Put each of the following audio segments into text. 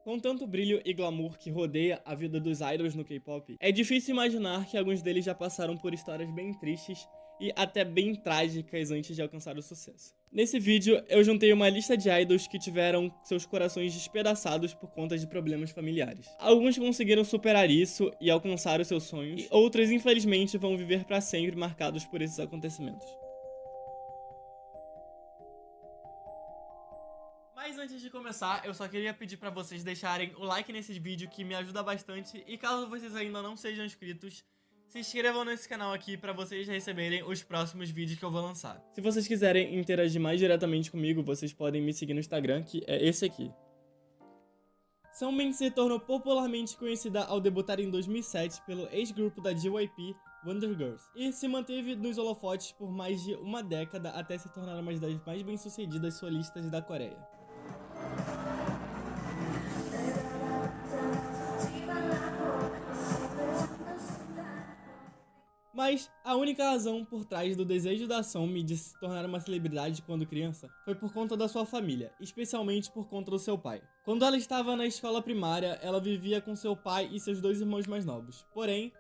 Com tanto brilho e glamour que rodeia a vida dos idols no K-pop, é difícil imaginar que alguns deles já passaram por histórias bem tristes e até bem trágicas antes de alcançar o sucesso. Nesse vídeo, eu juntei uma lista de idols que tiveram seus corações despedaçados por conta de problemas familiares. Alguns conseguiram superar isso e alcançar os seus sonhos, e outros infelizmente vão viver para sempre marcados por esses acontecimentos. Mas antes de começar, eu só queria pedir pra vocês deixarem o like nesse vídeo, que me ajuda bastante, e caso vocês ainda não sejam inscritos, se inscrevam nesse canal aqui pra vocês receberem os próximos vídeos que eu vou lançar. Se vocês quiserem interagir mais diretamente comigo, vocês podem me seguir no Instagram, que é esse aqui. Sunmin se tornou popularmente conhecida ao debutar em 2007 pelo ex-grupo da JYP, Wonder Girls, e se manteve nos holofotes por mais de uma década até se tornar uma das mais bem-sucedidas solistas da Coreia. Mas a única razão por trás do desejo da Sunmi de se tornar uma celebridade quando criança foi por conta da sua família, especialmente por conta do seu pai. Quando ela estava na escola primária, ela vivia com seu pai e seus dois irmãos mais novos. Porém,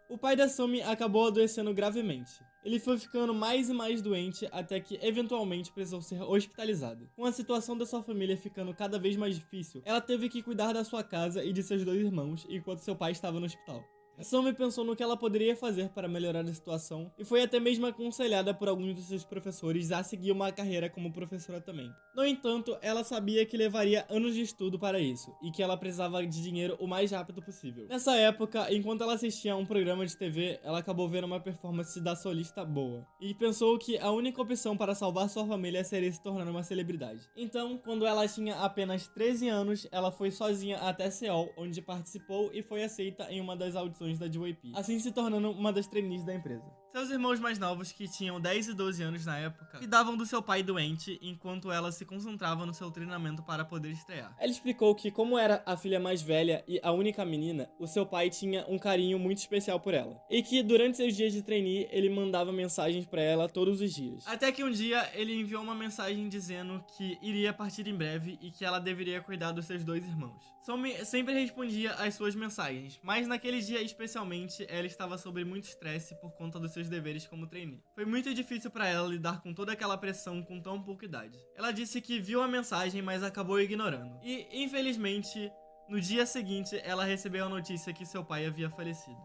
o pai da Sunmi acabou adoecendo gravemente. Ele foi ficando mais e mais doente até que eventualmente precisou ser hospitalizado. Com a situação da sua família ficando cada vez mais difícil, ela teve que cuidar da sua casa e de seus dois irmãos enquanto seu pai estava no hospital. A Sunmi pensou no que ela poderia fazer para melhorar a situação e foi até mesmo aconselhada por alguns de seus professores a seguir uma carreira como professora também. No entanto, ela sabia que levaria anos de estudo para isso e que ela precisava de dinheiro o mais rápido possível. Nessa época, enquanto ela assistia a um programa de TV, ela acabou vendo uma performance da solista boa e pensou que a única opção para salvar sua família seria se tornar uma celebridade. Então, quando ela tinha apenas 13 anos, ela foi sozinha até Seul, onde participou e foi aceita em uma das audições da JYP, assim se tornando uma das trainees da empresa. Seus irmãos mais novos, que tinham 10 e 12 anos na época, cuidavam do seu pai doente enquanto ela se concentrava no seu treinamento para poder estrear. Ela explicou que, como era a filha mais velha e a única menina, o seu pai tinha um carinho muito especial por ela, e que durante seus dias de trainee ele mandava mensagens para ela todos os dias. Até que um dia ele enviou uma mensagem dizendo que iria partir em breve e que ela deveria cuidar dos seus dois irmãos. Sunmi sempre respondia às suas mensagens, mas naquele dia especialmente ela estava sob muito estresse por conta dos seus deveres como trainee. Foi muito difícil para ela lidar com toda aquela pressão com tão pouca idade. Ela disse que viu a mensagem, mas acabou ignorando. E, infelizmente, no dia seguinte ela recebeu a notícia que seu pai havia falecido.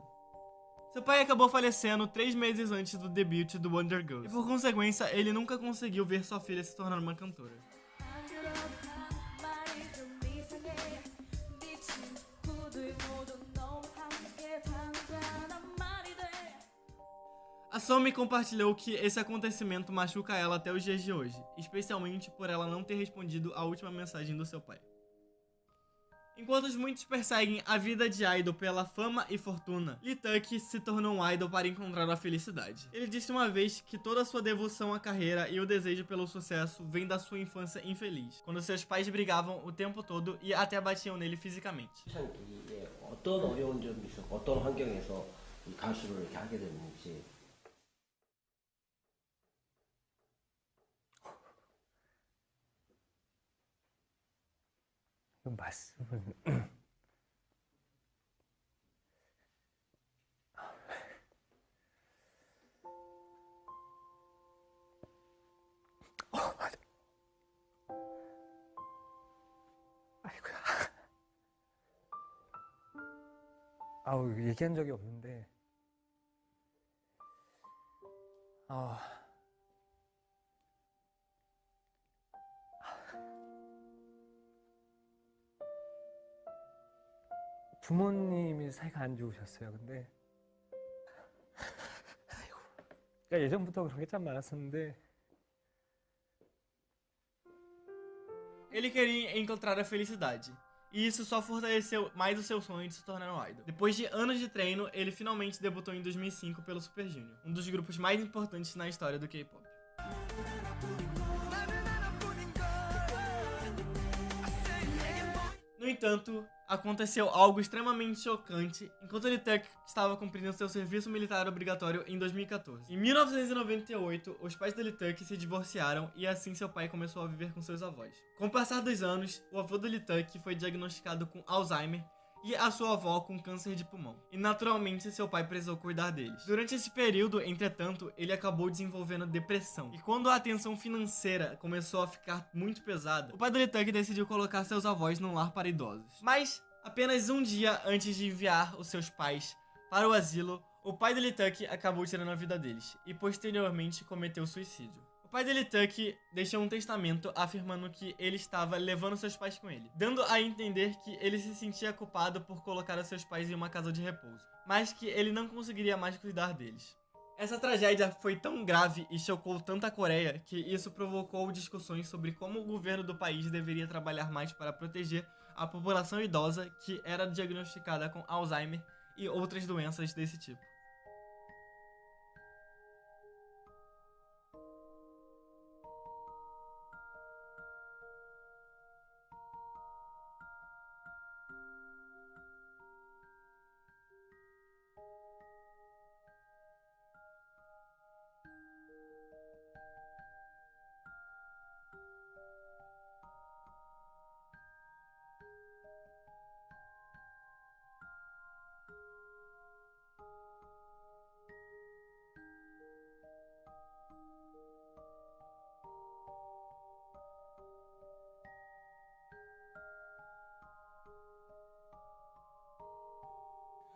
Seu pai acabou falecendo 3 meses antes do debut do Wonder Girls, e por consequência ele nunca conseguiu ver sua filha se tornar uma cantora. A Sunmi compartilhou que esse acontecimento machuca ela até os dias de hoje, especialmente por ela não ter respondido a última mensagem do seu pai. Enquanto muitos perseguem a vida de idol pela fama e fortuna, Lee Tuck se tornou um idol para encontrar a felicidade. Ele disse uma vez que toda a sua devoção à carreira e o desejo pelo sucesso vem da sua infância infeliz, quando seus pais brigavam o tempo todo e até batiam nele fisicamente. 어떤 어려운 점이 있었고 어떤 환경에서 이 가수를 이렇게 하게 됐는지. 말씀은 아이고야. 아우, 얘기한 적이 없는데 부모님이 사이가 안 좋으셨어요. 근데 아이고, 그러니까 예전부터 그런 게 참 많았었는데. Ele queria encontrar a felicidade, e isso só fortaleceu mais o seu sonho de se tornar um idol. Depois de anos de treino, ele finalmente debutou em 2005 pelo Super Junior, um dos grupos mais importantes na história do K-pop. No entanto, aconteceu algo extremamente chocante enquanto Litek estava cumprindo seu serviço militar obrigatório em 2014. Em 1998, os pais de Litek se divorciaram e assim seu pai começou a viver com seus avós. Com o passar dos anos, o avô de Litek foi diagnosticado com Alzheimer e a sua avó com câncer de pulmão. E naturalmente seu pai precisou cuidar deles. Durante esse período, entretanto, ele acabou desenvolvendo depressão. E quando a atenção financeira começou a ficar muito pesada, o pai do Litek decidiu colocar seus avós num lar para idosos. Mas apenas um dia antes de enviar os seus pais para o asilo, o pai de Litek acabou tirando a vida deles e posteriormente cometeu suicídio. O pai de Litek deixou um testamento afirmando que ele estava levando seus pais com ele, dando a entender que ele se sentia culpado por colocar os seus pais em uma casa de repouso, mas que ele não conseguiria mais cuidar deles. Essa tragédia foi tão grave e chocou tanto a Coreia que isso provocou discussões sobre como o governo do país deveria trabalhar mais para proteger a população idosa que era diagnosticada com Alzheimer e outras doenças desse tipo.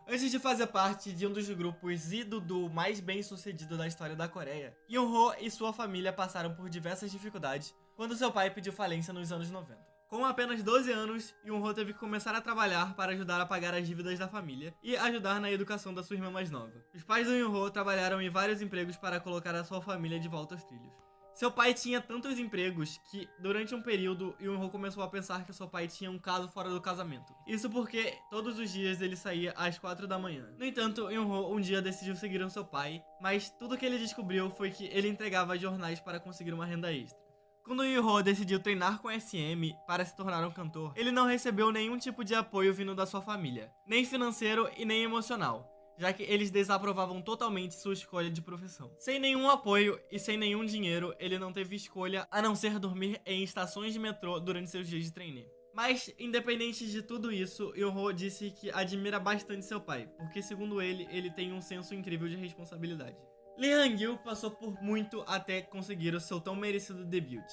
Antes de fazer parte de um dos grupos Idudu mais bem-sucedido da história da Coreia, Yoon-ho e sua família passaram por diversas dificuldades quando seu pai pediu falência nos anos 90. Com apenas 12 anos, Yoon-ho teve que começar a trabalhar para ajudar a pagar as dívidas da família e ajudar na educação da sua irmã mais nova. Os pais do Yoon-ho trabalharam em vários empregos para colocar a sua família de volta aos trilhos. Seu pai tinha tantos empregos que, durante um período, Yoon-ho começou a pensar que seu pai tinha um caso fora do casamento. Isso porque todos os dias ele saía às 4 da manhã. No entanto, Yoon-ho um dia decidiu seguir o seu pai, mas tudo que ele descobriu foi que ele entregava jornais para conseguir uma renda extra. Quando Yoon-ho decidiu treinar com SM para se tornar um cantor, ele não recebeu nenhum tipo de apoio vindo da sua família, nem financeiro e nem emocional, já que eles desaprovavam totalmente sua escolha de profissão. Sem nenhum apoio e sem nenhum dinheiro, ele não teve escolha a não ser dormir em estações de metrô durante seus dias de trainee. Mas, independente de tudo isso, Yoon-ho disse que admira bastante seu pai, porque segundo ele tem um senso incrível de responsabilidade. Lee Hang-il passou por muito até conseguir o seu tão merecido debut.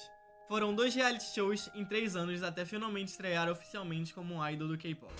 Foram 2 reality shows em 3 anos até finalmente estrear oficialmente como um idol do K-pop.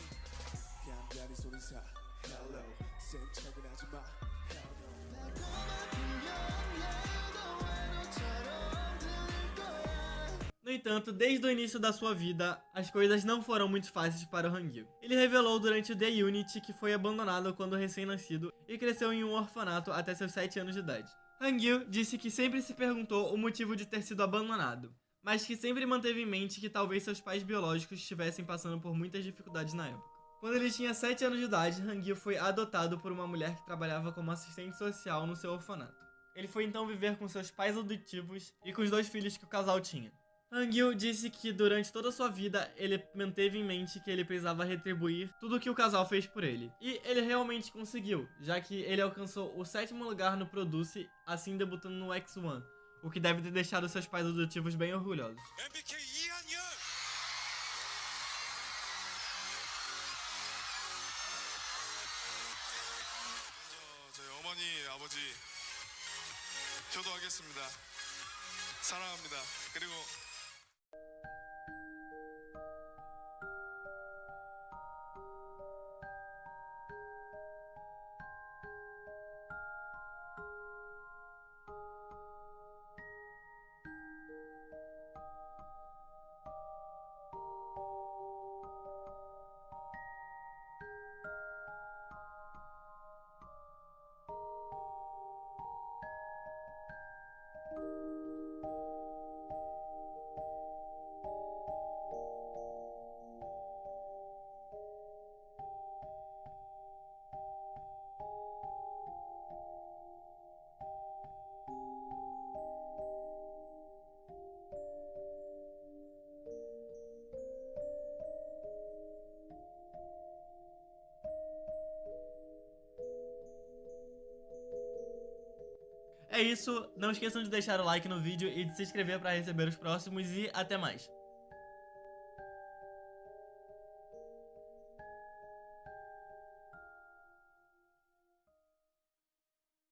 No entanto, desde o início da sua vida, as coisas não foram muito fáceis para o Hang-il. Ele revelou durante o The Unit que foi abandonado quando recém-nascido e cresceu em um orfanato até seus 7 anos de idade. Hang-il disse que sempre se perguntou o motivo de ter sido abandonado, mas que sempre manteve em mente que talvez seus pais biológicos estivessem passando por muitas dificuldades na época. Quando ele tinha 7 anos de idade, Hang-il foi adotado por uma mulher que trabalhava como assistente social no seu orfanato. Ele foi então viver com seus pais adotivos e com os 2 filhos que o casal tinha. Hang-il disse que durante toda a sua vida ele manteve em mente que ele precisava retribuir tudo o que o casal fez por ele. E ele realmente conseguiu, já que ele alcançou o 7º lugar no Produce, assim debutando no X1, o que deve ter deixado seus pais adotivos bem orgulhosos. MBK 이한열! 먼저 저희 어머니, 아버지 효도하겠습니다. 사랑합니다. 그리고 É isso, não esqueçam de deixar o like no vídeo e de se inscrever para receber os próximos e até mais.